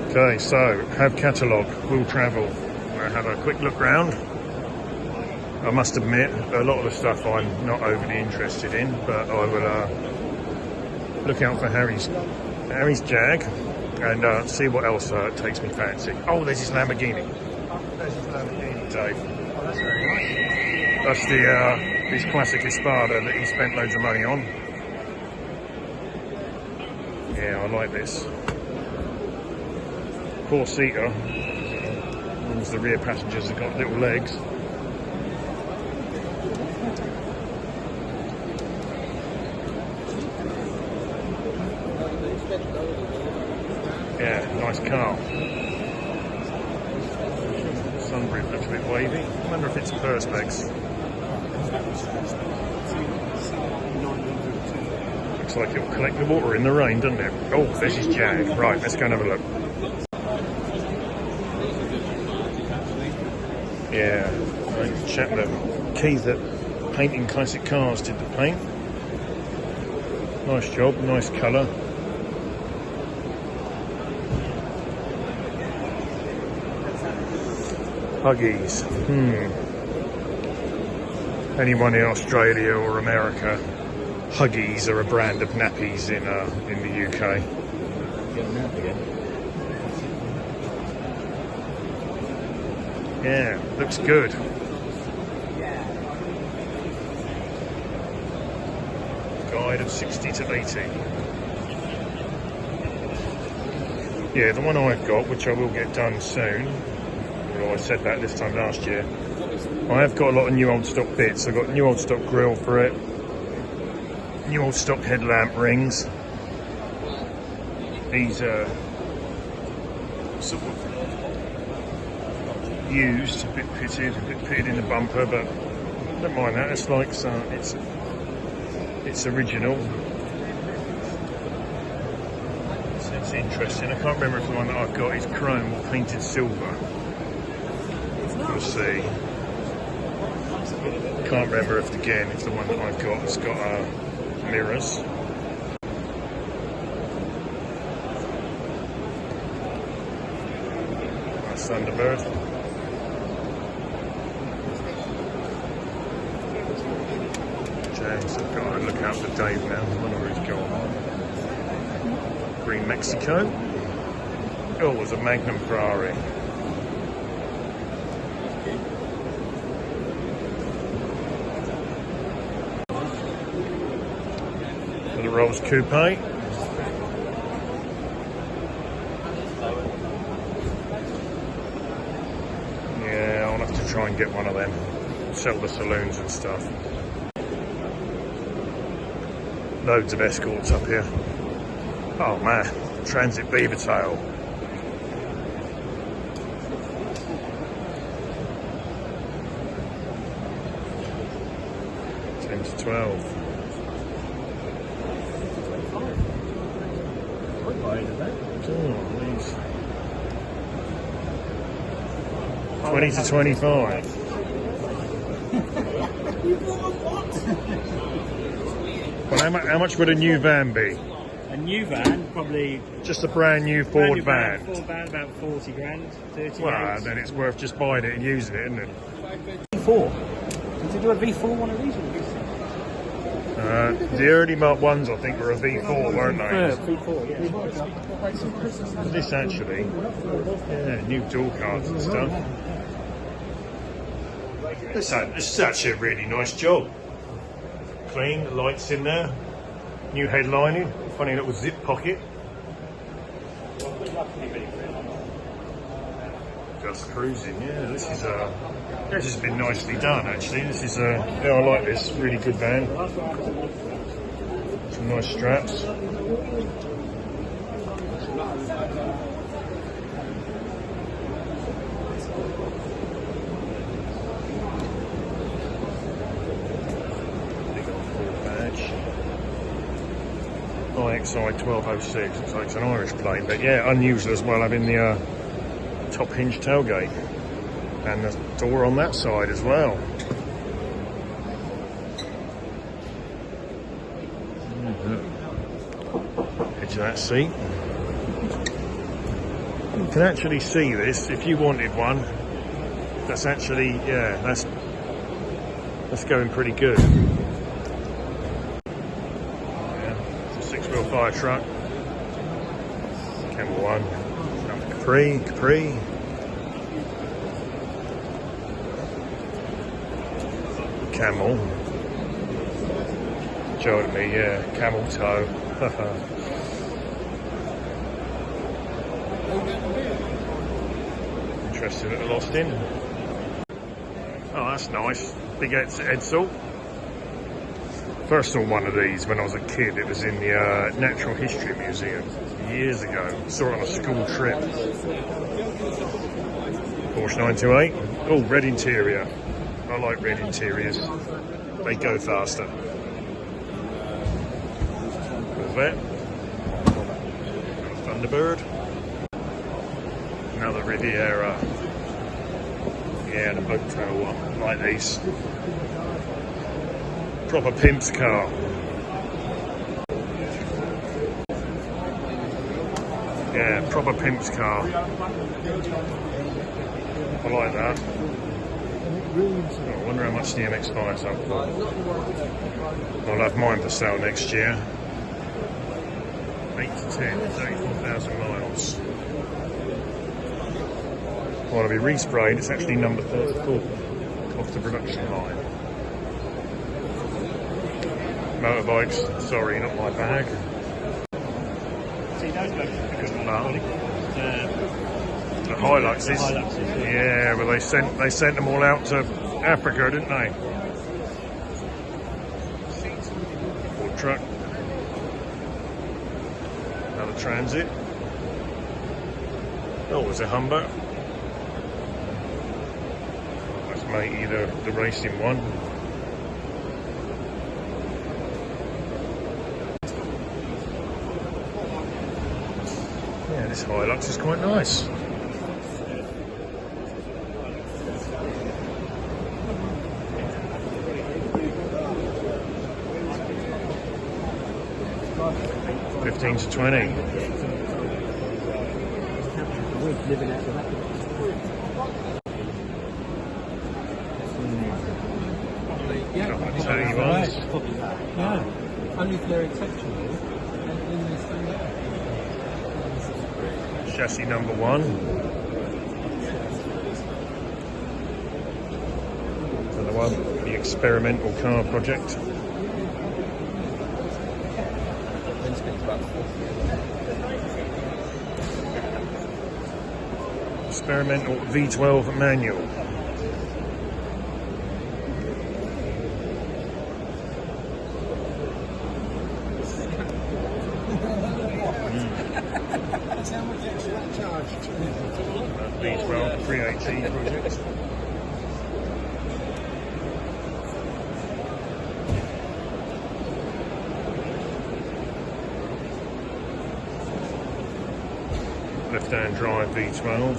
Okay, so have catalogue, will travel. I'll have a quick look round. I must admit, a lot of the stuff I'm not overly interested in, but I will look out for Harry's Jag and see what else takes me fancy. Oh, there's his Lamborghini. There's his Lamborghini, Dave. Oh, that's very nice. That's his classic Espada that he spent loads of money on. Yeah, I like this. Four-seater. Means the rear passengers have got little legs. Yeah, nice car. Sunroof looks a bit wavy. I wonder if it's Perspex. Looks like it'll collect the water in the rain, doesn't it? Oh, there's his Jag. Right, let's go and have a look. Yeah, right, chap that Keith at Painting Classic Cars did the paint. Nice job, nice colour. Huggies. Anyone in Australia or America, Huggies are a brand of nappies in the UK. Yeah, looks good. Guide of 60 to 80. Yeah, the one I've got, which I will get done soon. Well, I said that this time last year. I have got a lot of new old stock bits. I've got new old stock grille for it, new old stock headlamp rings. These are sort of used, a bit pitted in the bumper, but don't mind that. It's like it's original. So it's interesting. I can't remember if the one that I've got is chrome or painted silver. We'll see. Can't remember if the one that I've got has got mirrors. Nice Thunderbird. Jags, I've got to look out for Dave now. I wonder where he's gone. Green Mexico. Oh, there's a Magnum Ferrari. The Rolls Coupe. Yeah, I'll have to try and get one of them. Sell the saloons and stuff. Loads of Escorts up here. Oh man, Transit Beaver Tail. $10 to $12. Oh, 20 to 25. Well, how much would a new van be? A new van, probably just a brand new Ford van. Ford van, about 40 grand, 30 Well, grand. then it's worth just buying it and using it, isn't it? V4. Did you do a V4 one of these? The early Mark 1s, I think, were a V4, weren't they? V4, yeah. This actually, yeah, new door cards and stuff. It's actually a really nice job. Clean, the lights in there, new headlining, funny little zip pocket. Just cruising, yeah. This has been nicely done actually. This is yeah, I like this, really good van. Some nice straps. IXI 1206, looks like it's an Irish plate, but yeah, unusual as well, having the top hinge tailgate and the door on that side as well. Edge of that seat. You can actually see this if you wanted one. That's actually, yeah, that's going pretty good. Yeah, it's a 6-wheel fire truck. Camel 1. Capri. Camel. Showed me, yeah, camel toe. Interesting little Austin. Oh, that's nice. Big Edsel. First saw one of these when I was a kid. It was in the Natural History Museum years ago. Saw it on a school trip. Porsche 928. Oh, red interior. I like red interiors. They go faster. Corvette. Thunderbird. Another Riviera. Yeah, the boat trail one, like these. Proper pimp's car. Yeah, proper pimp's car. I like that. Oh, I wonder how much the MX-5's up for. I'll have mine for sale next year. 8 to 10, 34,000 miles. Want to be resprayed, it's actually number 34 off the production line. Motorbikes, sorry, not my bag. See those guys? Good luck. The Hiluxes. Yeah, well they sent them all out to Africa, didn't they? Ford truck. Another Transit. Oh, was it Humber? That's matey, the racing one. Yeah, this Hilux is quite nice. $15 to $20. Yeah, only if they're exceptional. Chassis number 1. Another one, the experimental car project. Experimental V12 manual. V12 380 project. Left-hand drive V12.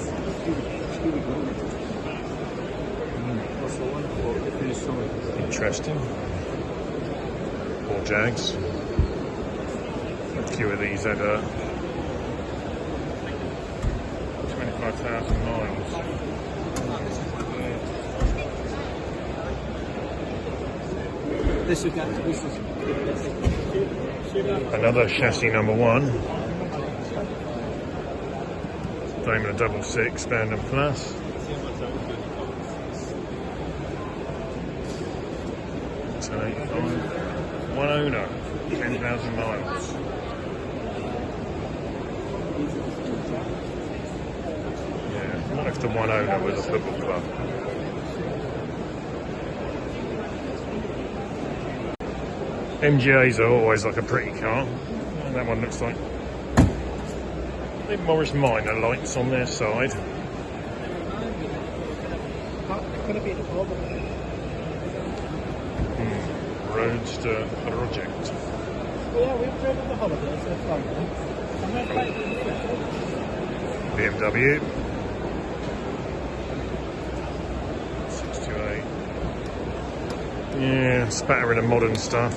Interesting. 4 Jags. A few of these had 25,000 miles. Another chassis number 1. Daimler 66 Band and Plus. One owner, 10,000 miles. Yeah, what if the one owner was a football club? MGAs are always like a pretty car, and that one looks like Morris Minor lights on their side. Roadster project. Yeah, we've driven the holidays so far. BMW 628. Yeah, spattering of modern stuff.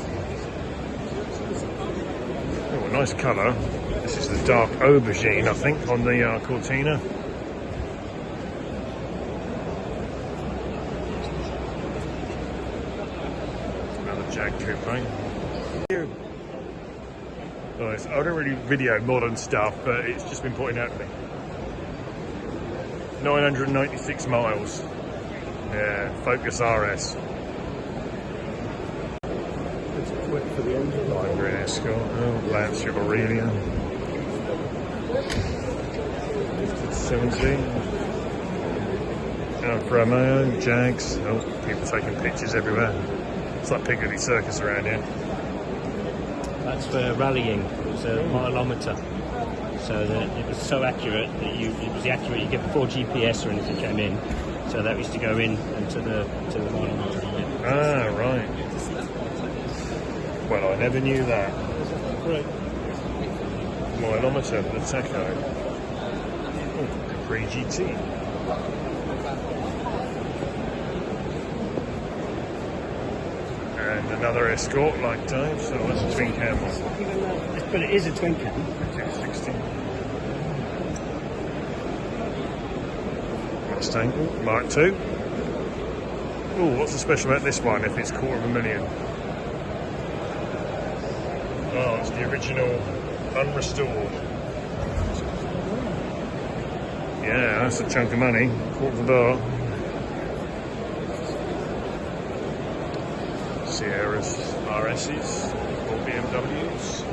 Oh, a nice colour. This is the dark aubergine, I think, on the Cortina. Another Jag coupe. Nice. I don't really video modern stuff, but it's just been pointed out to me. 996 miles. Yeah, Focus RS. It's quick for the engine. Lime green Escort. Oh, Lancaster Aurelia. 17. Oh, Romeo, Jags. Oh, people taking pictures everywhere. It's like Piccadilly Circus around here. That's for rallying. It was a mileometer. So that it was so accurate that it was the accurate you get before GPS or anything came in. So that used to go in and to the mileometer. Ah, right. Well, I never knew that. Right. Mileometer for the tacho. Oh, Capri GT. And another Escort like Dave, so that's a twin cam one. But it is a twin cam. 260. Mustang Mark II. Oh, what's the special about this one if it's $250,000? Oh, it's the original unrestored. Yeah, that's a chunk of money. Quarter of the bar. Sierras RS's or BMWs.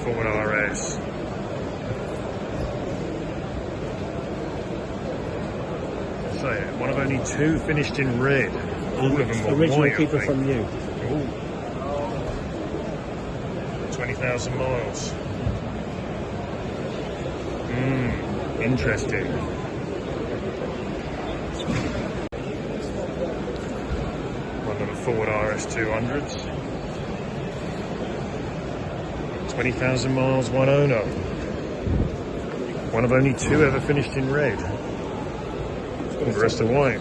Ford RS. So one of only two finished in red. All of them were Original white, people I think. from you. Ooh. 20,000 miles. Interesting. One of the Ford RS 200s. 20,000 miles, one owner. One of only two ever finished in red. The rest are white.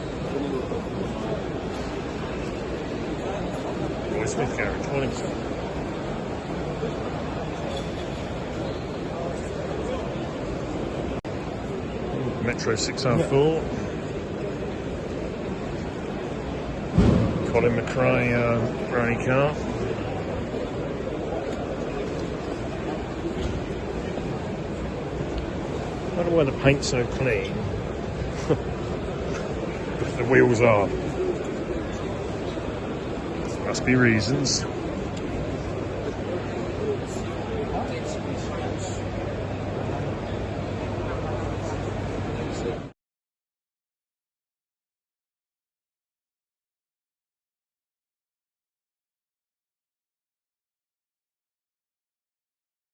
Roy Smith garage, Wellington. Metro 6R4. Colin McRae brownie car. I don't know why the paint's so clean. But the wheels are. Must be reasons.